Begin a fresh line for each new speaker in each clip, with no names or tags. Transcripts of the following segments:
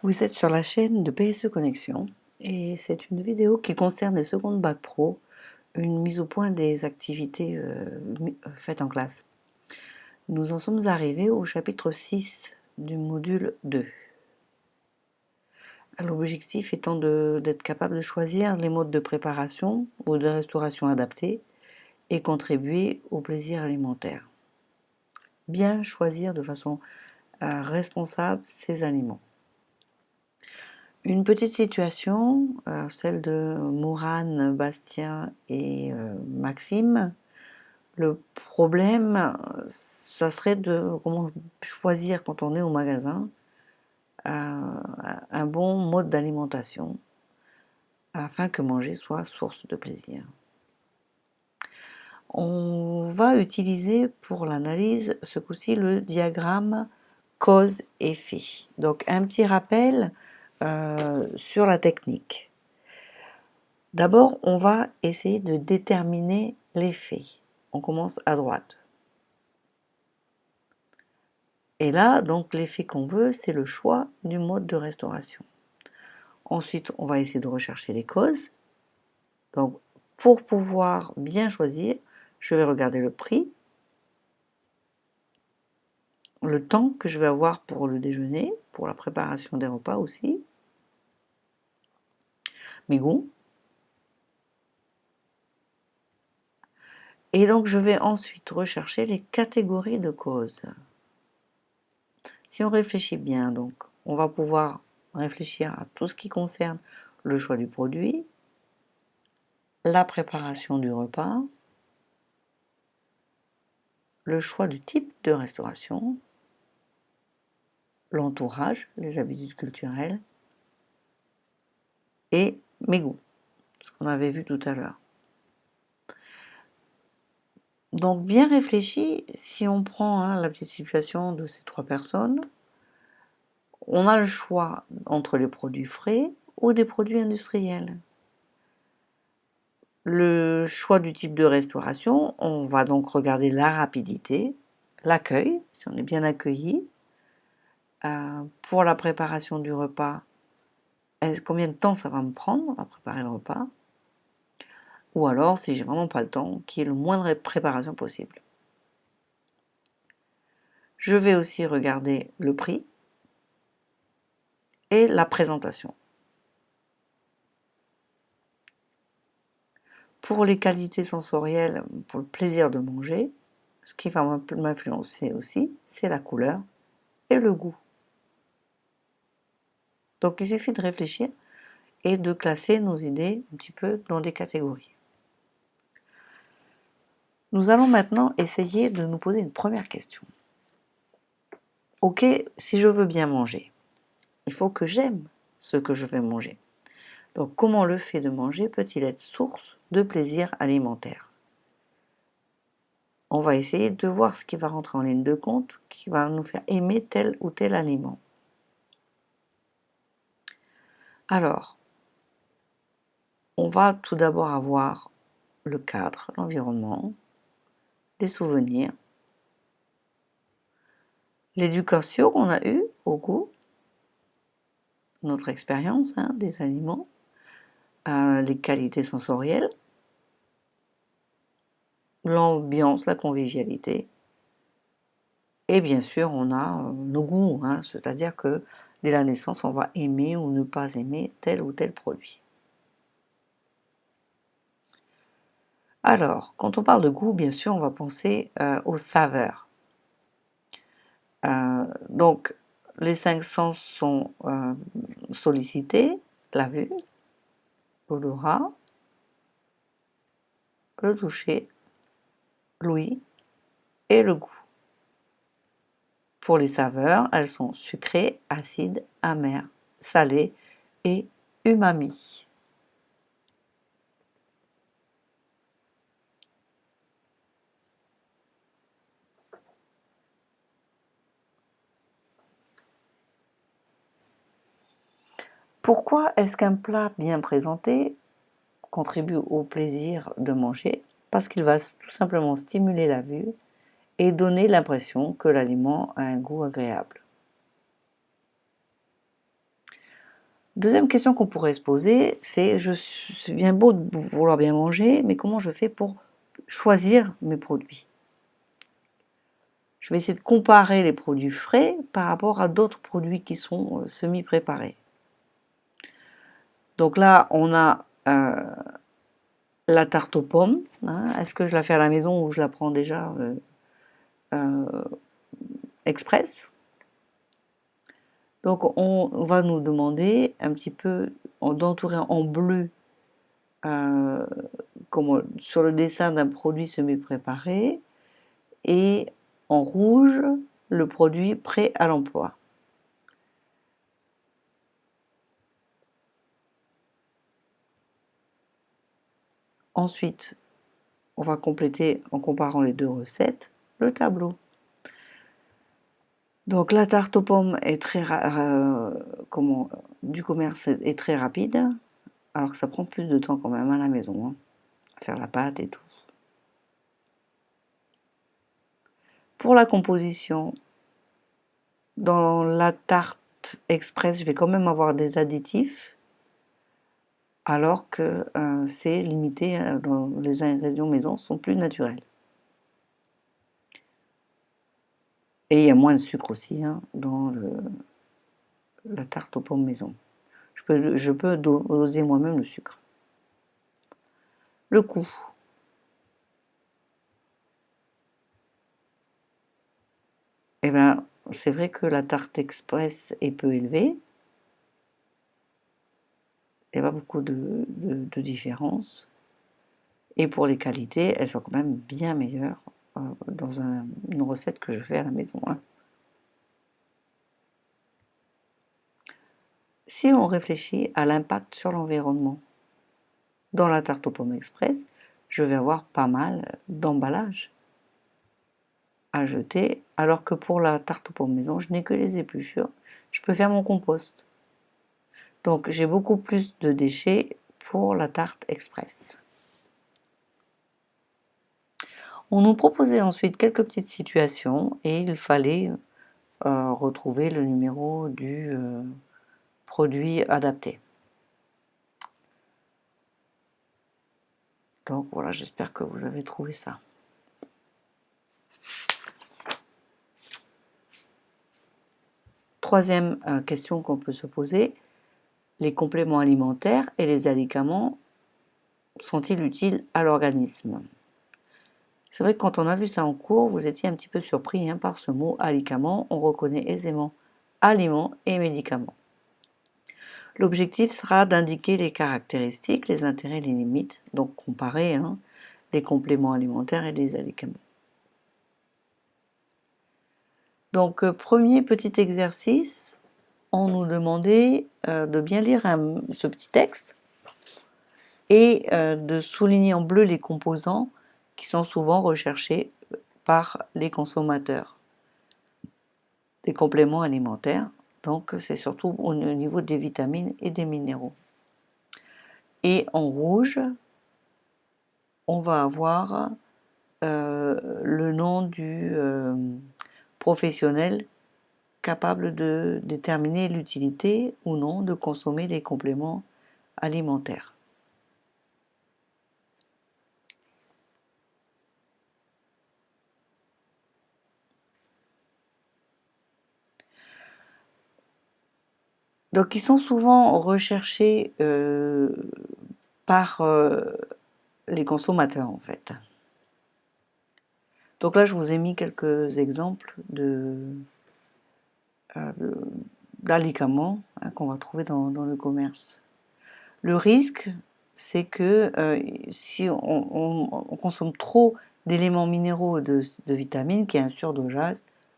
Vous êtes sur la chaîne de PSE Connexion et c'est une vidéo qui concerne les secondes bac pro, une mise au point des activités faites en classe. Nous en sommes arrivés au chapitre 6 du module 2. L'objectif étant d'être capable de choisir les modes de préparation ou de restauration adaptés et contribuer au plaisir alimentaire. Bien choisir de façon responsable ces aliments. Une petite situation, celle de Mourane, Bastien et Maxime. Le problème, ça serait de comment choisir quand on est au magasin un bon mode d'alimentation afin que manger soit source de plaisir. On va utiliser pour l'analyse ce coup-ci le diagramme cause-effet. Donc un petit rappel sur la technique. D'abord, on va essayer de déterminer l'effet. On commence à droite. Et là, donc, l'effet qu'on veut, c'est le choix du mode de restauration. Ensuite, on va essayer de rechercher les causes. Donc, pour pouvoir bien choisir, je vais regarder le prix, le temps que je vais avoir pour le déjeuner, pour la préparation des repas aussi, mes goûts. Et donc, je vais ensuite rechercher les catégories de causes. Si on réfléchit bien, donc, on va pouvoir réfléchir à tout ce qui concerne le choix du produit, la préparation du repas, le choix du type de restauration, l'entourage, les habitudes culturelles et mes goûts, ce qu'on avait vu tout à l'heure. Donc bien réfléchi, si on prend la petite situation de ces trois personnes, on a le choix entre les produits frais ou des produits industriels. Le choix du type de restauration, on va donc regarder la rapidité, l'accueil, si on est bien accueilli. Pour la préparation du repas, combien de temps ça va me prendre à préparer le repas? Ou alors, si j'ai vraiment pas le temps, qu'il y ait le moindre préparation possible. Je vais aussi regarder le prix et la présentation. Pour les qualités sensorielles, pour le plaisir de manger, ce qui va m'influencer aussi, c'est la couleur et le goût. Donc il suffit de réfléchir et de classer nos idées un petit peu dans des catégories. Nous allons maintenant essayer de nous poser une première question. Ok, si je veux bien manger, il faut que j'aime ce que je vais manger. Donc comment le fait de manger peut-il être source de plaisir alimentaire? On va essayer de voir ce qui va rentrer en ligne de compte, qui va nous faire aimer tel ou tel aliment. Alors, on va tout d'abord avoir le cadre, l'environnement, les souvenirs, l'éducation qu'on a eue au goût, notre expérience des aliments, les qualités sensorielles, l'ambiance, la convivialité. Et bien sûr, on a nos goûts, c'est-à-dire que dès la naissance, on va aimer ou ne pas aimer tel ou tel produit. Alors, quand on parle de goût, bien sûr, on va penser aux saveurs. Donc, les 5 sens sont sollicités, la vue, l'odorat, le toucher, l'ouïe et le goût. Pour les saveurs, elles sont sucrées, acides, amères, salées et umami. Pourquoi est-ce qu'un plat bien présenté contribue au plaisir de manger? Parce qu'il va tout simplement stimuler la vue et donner l'impression que l'aliment a un goût agréable. Deuxième question qu'on pourrait se poser, c'est c'est bien beau de vouloir bien manger, mais comment je fais pour choisir mes produits? Je vais essayer de comparer les produits frais par rapport à d'autres produits qui sont semi-préparés. Donc là, on a la tarte aux pommes, hein. Est-ce que je la fais à la maison ou je la prends déjà euh, express? Donc on va nous demander un petit peu d'entourer en bleu comme sur le dessin d'un produit semi-préparé et en rouge le produit prêt à l'emploi. Ensuite, on va compléter en comparant les deux recettes le tableau. Donc la tarte aux pommes est du commerce est très rapide, alors que ça prend plus de temps quand même à la maison, hein, à faire la pâte et tout. Pour la composition, dans la tarte express, je vais quand même avoir des additifs, alors que c'est limité, dans les ingrédients maison sont plus naturels. Et il y a moins de sucre aussi, hein, dans la tarte aux pommes maison. Je peux doser moi-même le sucre. Le coût. Eh bien, c'est vrai que la tarte express est peu élevée. Il n'y a pas beaucoup de différence. Et pour les qualités, elles sont quand même bien meilleures dans une recette que je fais à la maison, hein. Si on réfléchit à l'impact sur l'environnement, dans la tarte aux pommes express, je vais avoir pas mal d'emballage à jeter, alors que pour la tarte aux pommes maison, je n'ai que les épluchures. Je peux faire mon compost. Donc j'ai beaucoup plus de déchets pour la tarte express. On nous proposait ensuite quelques petites situations et il fallait retrouver le numéro du produit adapté. Donc voilà, j'espère que vous avez trouvé ça. Troisième question qu'on peut se poser, les compléments alimentaires et les alicaments sont-ils utiles à l'organisme? C'est vrai que quand on a vu ça en cours, vous étiez un petit peu surpris, hein, par ce mot alicament. On reconnaît aisément aliments et médicaments. L'objectif sera d'indiquer les caractéristiques, les intérêts et les limites, donc comparer, hein, les compléments alimentaires et les alicaments. Donc, premier petit exercice, on nous demandait de bien lire ce petit texte et de souligner en bleu les composants qui sont souvent recherchés par les consommateurs des compléments alimentaires. Donc, c'est surtout au niveau des vitamines et des minéraux. Et en rouge, on va avoir le nom du professionnel capable de déterminer l'utilité ou non de consommer des compléments alimentaires. Donc, ils sont souvent recherchés par les consommateurs, en fait. Donc là, je vous ai mis quelques exemples d'alicaments, hein, qu'on va trouver dans le commerce. Le risque, c'est que si on consomme trop d'éléments minéraux et de vitamines, qu'il y a un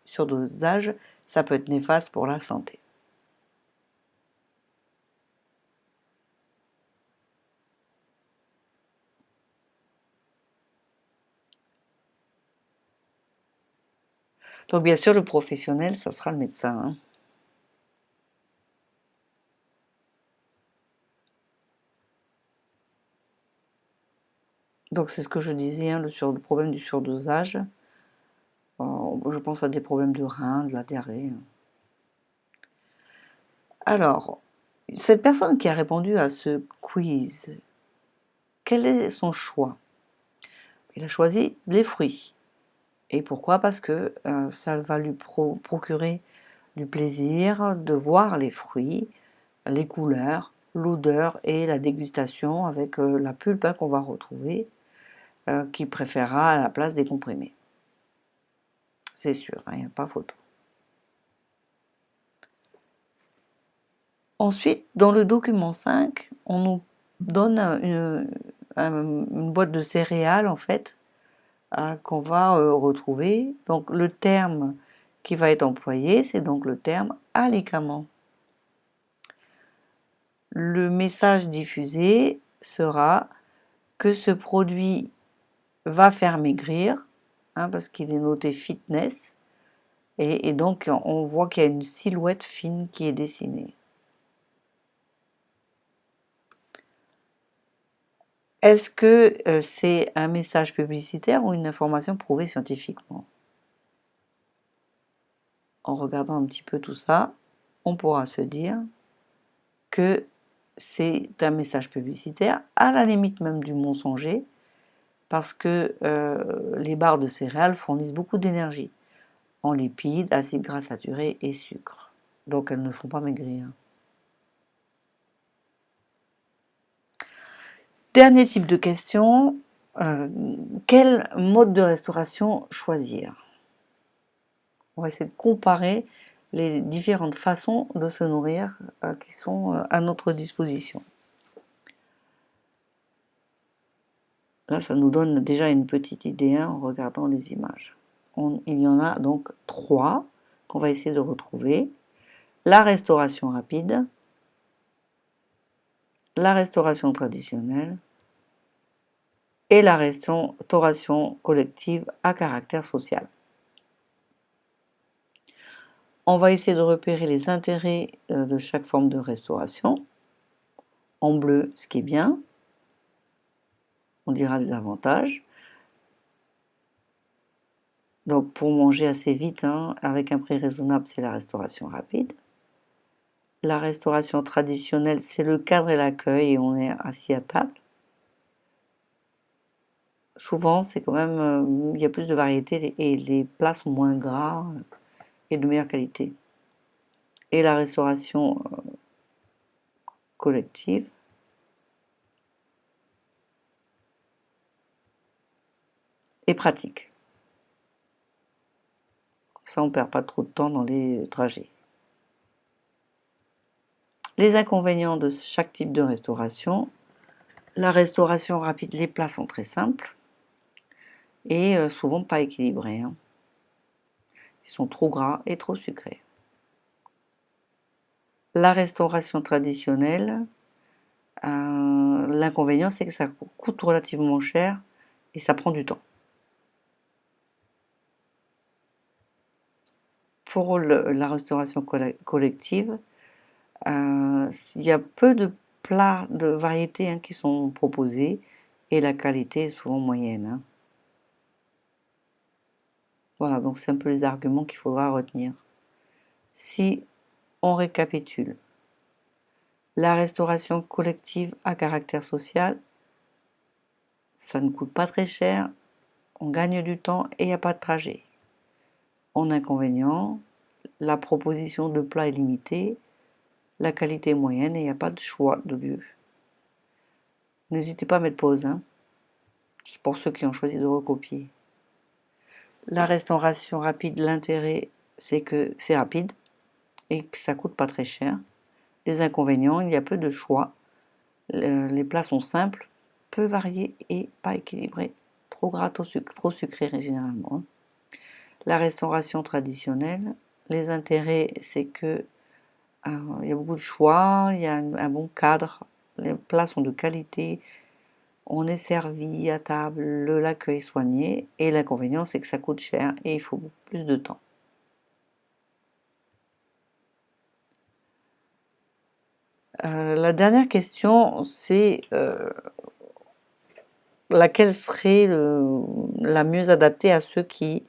surdosage, ça peut être néfaste pour la santé. Donc bien sûr, le professionnel, ça sera le médecin, hein. Donc c'est ce que je disais, hein, le problème du surdosage. Je pense à des problèmes de reins, de la diarrhée. Alors, Cette personne qui a répondu à ce quiz, quel est son choix? Il a choisi les fruits. Et pourquoi? Parce que ça va lui procurer du plaisir de voir les fruits, les couleurs, l'odeur et la dégustation avec la pulpe qu'on va retrouver, qu'il préférera à la place des comprimés. C'est sûr, il n'y a pas photo. Ensuite, dans le document 5, on nous donne une boîte de céréales, en fait, qu'on va retrouver. Donc, le terme qui va être employé, c'est donc le terme alicament. Le message diffusé sera que ce produit va faire maigrir, parce qu'il est noté fitness, et donc on voit qu'il y a une silhouette fine qui est dessinée. Est-ce que c'est un message publicitaire ou une information prouvée scientifiquement? En regardant un petit peu tout ça, on pourra se dire que c'est un message publicitaire, à la limite même du mensonger, parce que les barres de céréales fournissent beaucoup d'énergie en lipides, acides gras saturés et sucre. Donc elles ne font pas maigrir. Dernier type de question, quel mode de restauration choisir? On va essayer de comparer les différentes façons de se nourrir qui sont à notre disposition. Là, ça nous donne déjà une petite idée en regardant les images. Il y en a donc 3 qu'on va essayer de retrouver. La restauration rapide, la restauration traditionnelle et la restauration collective à caractère social. On va essayer de repérer les intérêts de chaque forme de restauration. En bleu, ce qui est bien, on dira les avantages. Donc pour manger assez vite, avec un prix raisonnable, c'est la restauration rapide. La restauration traditionnelle, c'est le cadre et l'accueil et on est assis à table. Souvent, c'est quand même, il y a plus de variété et les plats sont moins gras et de meilleure qualité. Et la restauration collective, est pratique. Ça, on ne perd pas trop de temps dans les trajets. Les inconvénients de chaque type de restauration. La restauration rapide, les plats sont très simples et souvent pas équilibrés. Ils sont trop gras et trop sucrés. La restauration traditionnelle, l'inconvénient c'est que ça coûte relativement cher et ça prend du temps. Pour la restauration collective, il y a peu de plats de variétés qui sont proposés et la qualité est souvent moyenne. Voilà, donc c'est un peu les arguments qu'il faudra retenir. Si on récapitule, la restauration collective à caractère social, ça ne coûte pas très cher, on gagne du temps et il n'y a pas de trajet. En inconvénient, la proposition de plats est limitée, la qualité est moyenne et il n'y a pas de choix de lieu. N'hésitez pas à mettre pause, c'est pour ceux qui ont choisi de recopier. La restauration rapide, l'intérêt, c'est que c'est rapide et que ça coûte pas très cher. Les inconvénients, il y a peu de choix. Les plats sont simples, peu variés et pas équilibrés. Trop gras, trop sucré généralement. La restauration traditionnelle, les intérêts, c'est que il y a beaucoup de choix, il y a un bon cadre, les plats sont de qualité, on est servi à table, l'accueil est soigné, et l'inconvénient c'est que ça coûte cher et il faut plus de temps. La dernière question, c'est laquelle serait la mieux adaptée à ceux qui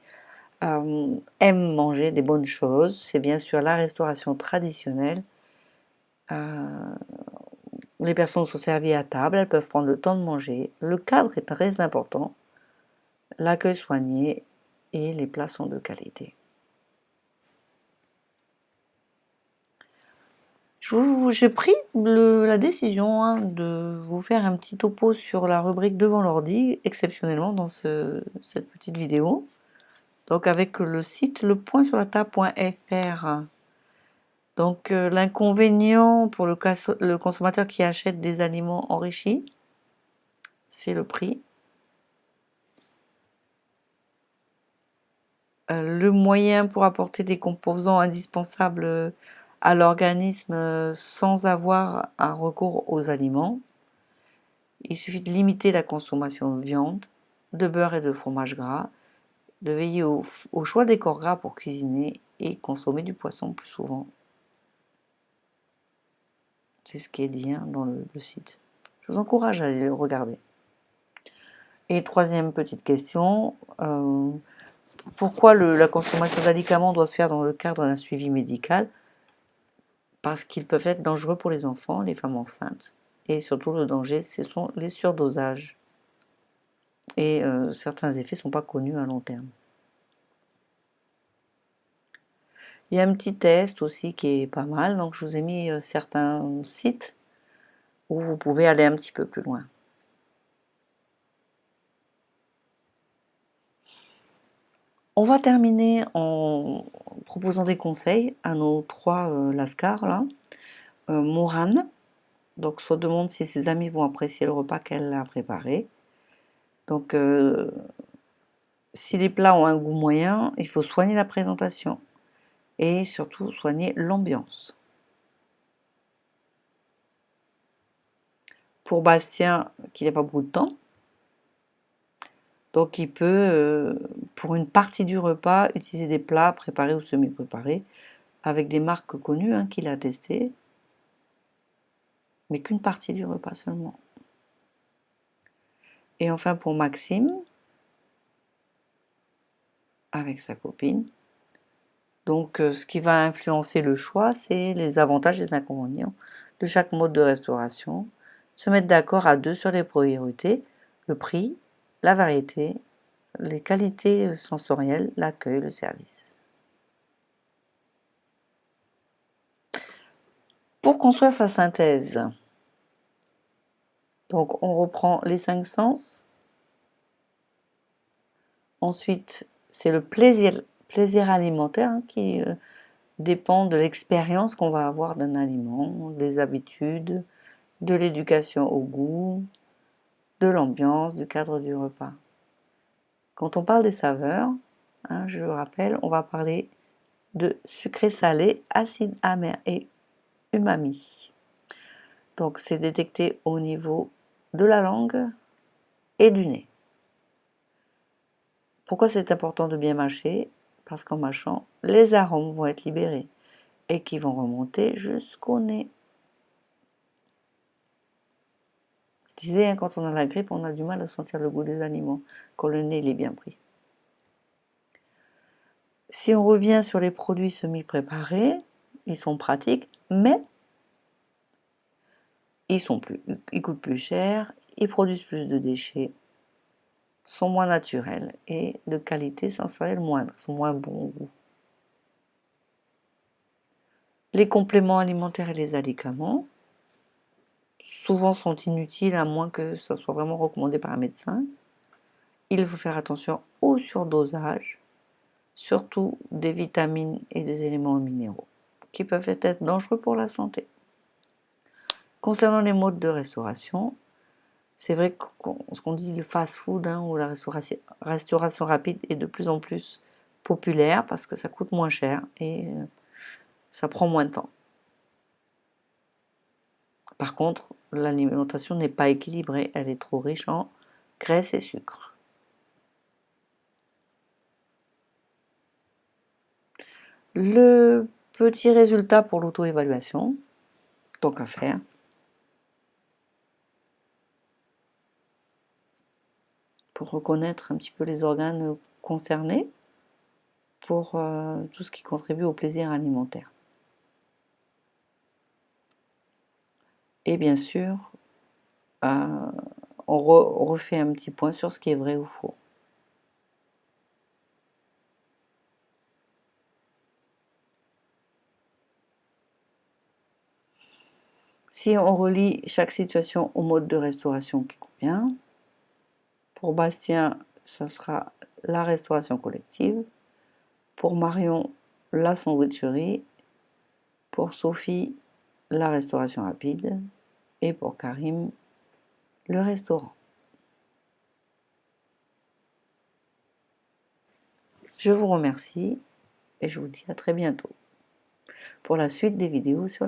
aiment manger des bonnes choses. C'est bien sûr la restauration traditionnelle Les personnes sont servies à table, elles peuvent prendre le temps de manger. Le cadre est très important. L'accueil soigné et les plats sont de qualité. J'ai pris la décision de vous faire un petit topo sur la rubrique devant l'ordi, exceptionnellement dans cette petite vidéo. Donc avec le site lepointsurlatable.fr. Donc l'inconvénient pour le consommateur qui achète des aliments enrichis, c'est le prix. Le moyen pour apporter des composants indispensables à l'organisme sans avoir un recours aux aliments. Il suffit de limiter la consommation de viande, de beurre et de fromage gras, de veiller au choix des corps gras pour cuisiner et consommer du poisson plus souvent. C'est ce qui est dit dans le site. Je vous encourage à aller le regarder. Et troisième petite question, pourquoi la consommation d'aliments doit se faire dans le cadre d'un suivi médical? Parce qu'ils peuvent être dangereux pour les enfants, les femmes enceintes. Et surtout, le danger, ce sont les surdosages. Et certains effets ne sont pas connus à long terme. Il y a un petit test aussi qui est pas mal, donc je vous ai mis certains sites où vous pouvez aller un petit peu plus loin. On va terminer en proposant des conseils à nos trois lascars là. Morane, donc se demande si ses amis vont apprécier le repas qu'elle a préparé. Donc si les plats ont un goût moyen, il faut soigner la présentation et surtout soigner l'ambiance. Pour Bastien, qui n'a pas beaucoup de temps, donc il peut, pour une partie du repas, utiliser des plats préparés ou semi-préparés avec des marques connues qu'il a testées, mais qu'une partie du repas seulement. Et enfin pour Maxime, avec sa copine, donc ce qui va influencer le choix, c'est les avantages et les inconvénients de chaque mode de restauration, se mettre d'accord à deux sur les priorités, le prix, la variété, les qualités sensorielles, l'accueil, le service. Pour construire sa synthèse, donc on reprend les 5 sens. Ensuite, c'est le plaisir alimentaire qui dépend de l'expérience qu'on va avoir d'un aliment, des habitudes, de l'éducation au goût, de l'ambiance, du cadre du repas. Quand on parle des saveurs, je le rappelle, on va parler de sucré-salé, acide, amer et umami. Donc c'est détecté au niveau de la langue et du nez. Pourquoi c'est important de bien mâcher? Parce qu'en mâchant, les arômes vont être libérés et qui vont remonter jusqu'au nez. Je disais, quand on a la grippe, on a du mal à sentir le goût des aliments, quand le nez il est bien pris. Si on revient sur les produits semi-préparés, ils sont pratiques, mais ils coûtent plus cher, ils produisent plus de déchets, sont moins naturels et de qualité sensorielle moindre, sont moins bons au goût. Les compléments alimentaires et les médicaments, souvent sont inutiles à moins que ça soit vraiment recommandé par un médecin. Il faut faire attention au surdosage, surtout des vitamines et des éléments minéraux, qui peuvent être dangereux pour la santé. Concernant les modes de restauration, c'est vrai que ce qu'on dit le fast-food ou la restauration rapide est de plus en plus populaire parce que ça coûte moins cher et ça prend moins de temps. Par contre, l'alimentation n'est pas équilibrée, elle est trop riche en graisse et sucre. Le petit résultat pour l'auto-évaluation, tant qu'à faire. Pour reconnaître un petit peu les organes concernés, pour tout ce qui contribue au plaisir alimentaire. Et bien sûr, on refait un petit point sur ce qui est vrai ou faux. Si on relie chaque situation au mode de restauration qui convient, pour Bastien, ça sera la restauration collective. Pour Marion, la sandwicherie. Pour Sophie, la restauration rapide. Et pour Karim, le restaurant. Je vous remercie et je vous dis à très bientôt pour la suite des vidéos sur